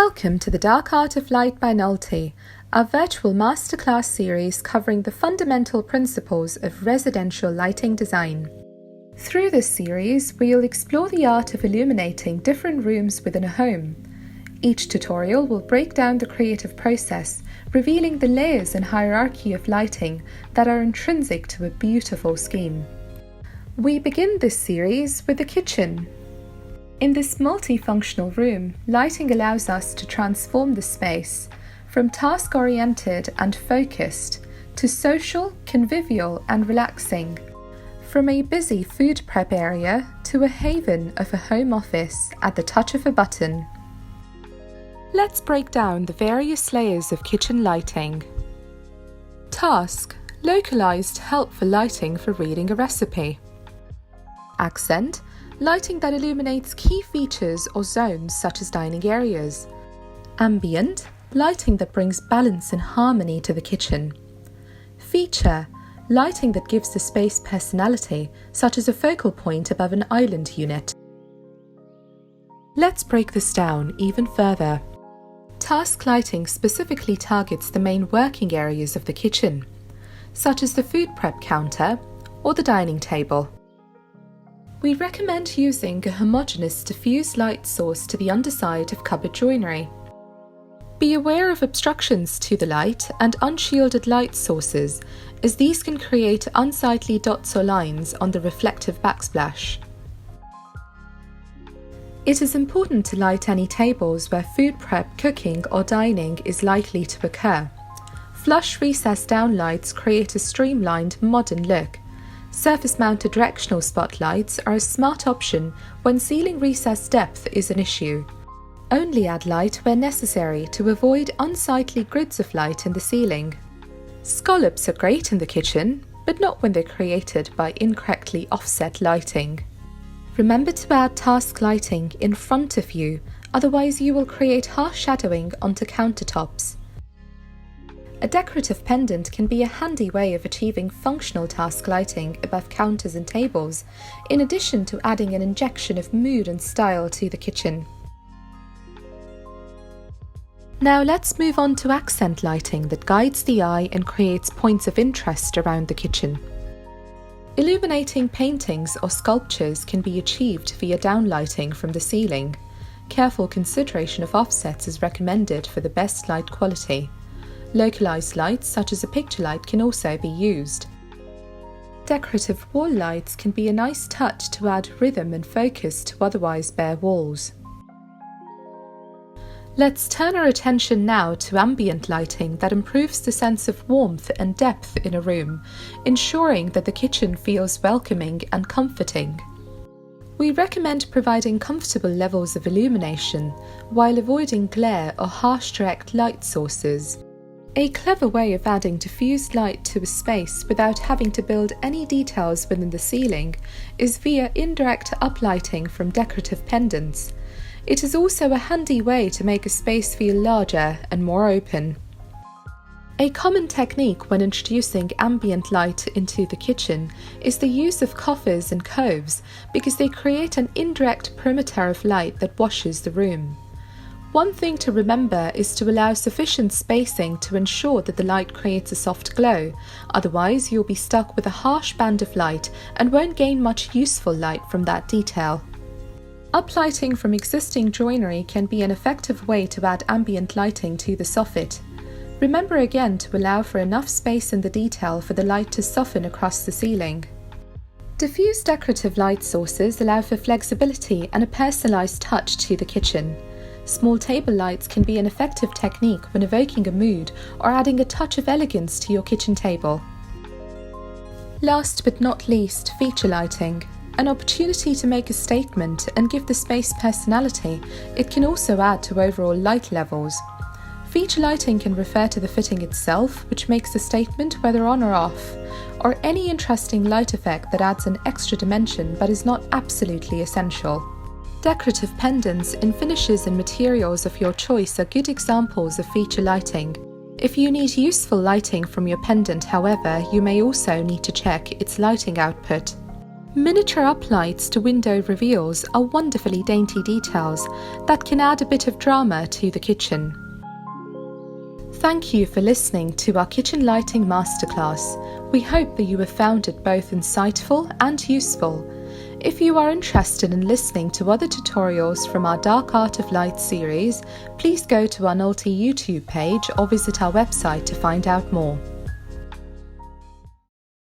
Welcome to the Dark Art of Light by Nolte, our virtual masterclass series covering the fundamental principles of residential lighting design. Through this series, we'll explore the art of illuminating different rooms within a home. Each tutorial will break down the creative process, revealing the layers and hierarchy of lighting that are intrinsic to a beautiful scheme. We begin this series with the kitchen. In this multifunctional room, lighting allows us to transform the space from task-oriented and focused to social, convivial and relaxing, from a busy food prep area to a haven of a home office at the touch of a button. Let's break down the various layers of kitchen lighting. Task: localized helpful lighting for reading a recipe. Accent: lighting that illuminates key features or zones such as dining areas. Ambient: lighting that brings balance and harmony to the kitchen. Feature: lighting that gives the space personality, such as a focal point above an island unit. Let's break this down even further. Task lighting specifically targets the main working areas of the kitchen, such as the food prep counter or the dining table. We recommend using a homogeneous diffuse light source to the underside of cupboard joinery. Be aware of obstructions to the light and unshielded light sources, as these can create unsightly dots or lines on the reflective backsplash. It is important to light any tables where food prep, cooking or dining is likely to occur. Flush recessed downlights create a streamlined, modern look. Surface-mounted directional spotlights are a smart option when ceiling recess depth is an issue. Only add light where necessary to avoid unsightly grids of light in the ceiling. Scallops are great in the kitchen, but not when they're created by incorrectly offset lighting. Remember to add task lighting in front of you, otherwise you will create harsh shadowing onto countertops. A decorative pendant can be a handy way of achieving functional task lighting above counters and tables, in addition to adding an injection of mood and style to the kitchen. Now let's move on to accent lighting that guides the eye and creates points of interest around the kitchen. Illuminating paintings or sculptures can be achieved via downlighting from the ceiling. Careful consideration of offsets is recommended for the best light quality. Localized lights such as a picture light can also be used. Decorative wall lights can be a nice touch to add rhythm and focus to otherwise bare walls. Let's turn our attention now to ambient lighting that improves the sense of warmth and depth in a room, ensuring that the kitchen feels welcoming and comforting. We recommend providing comfortable levels of illumination while avoiding glare or harsh direct light sources. A clever way of adding diffused light to a space without having to build any details within the ceiling is via indirect uplighting from decorative pendants. It is also a handy way to make a space feel larger and more open. A common technique when introducing ambient light into the kitchen is the use of coffers and coves, because they create an indirect perimeter of light that washes the room. One thing to remember is to allow sufficient spacing to ensure that the light creates a soft glow, otherwise you'll be stuck with a harsh band of light and won't gain much useful light from that detail. Uplighting from existing joinery can be an effective way to add ambient lighting to the soffit. Remember again to allow for enough space in the detail for the light to soften across the ceiling. Diffuse decorative light sources allow for flexibility and a personalised touch to the kitchen. Small table lights can be an effective technique when evoking a mood or adding a touch of elegance to your kitchen table. Last but not least, feature lighting. An opportunity to make a statement and give the space personality, it can also add to overall light levels. Feature lighting can refer to the fitting itself, which makes a statement whether on or off, or any interesting light effect that adds an extra dimension but is not absolutely essential. Decorative pendants in finishes and materials of your choice are good examples of feature lighting. If you need useful lighting from your pendant, however, you may also need to check its lighting output. Miniature uplights to window reveals are wonderfully dainty details that can add a bit of drama to the kitchen. Thank you for listening to our kitchen lighting masterclass. We hope that you have found it both insightful and useful. If you are interested in listening to other tutorials from our Dark Art of Light series, please go to our Nolte YouTube page or visit our website to find out more.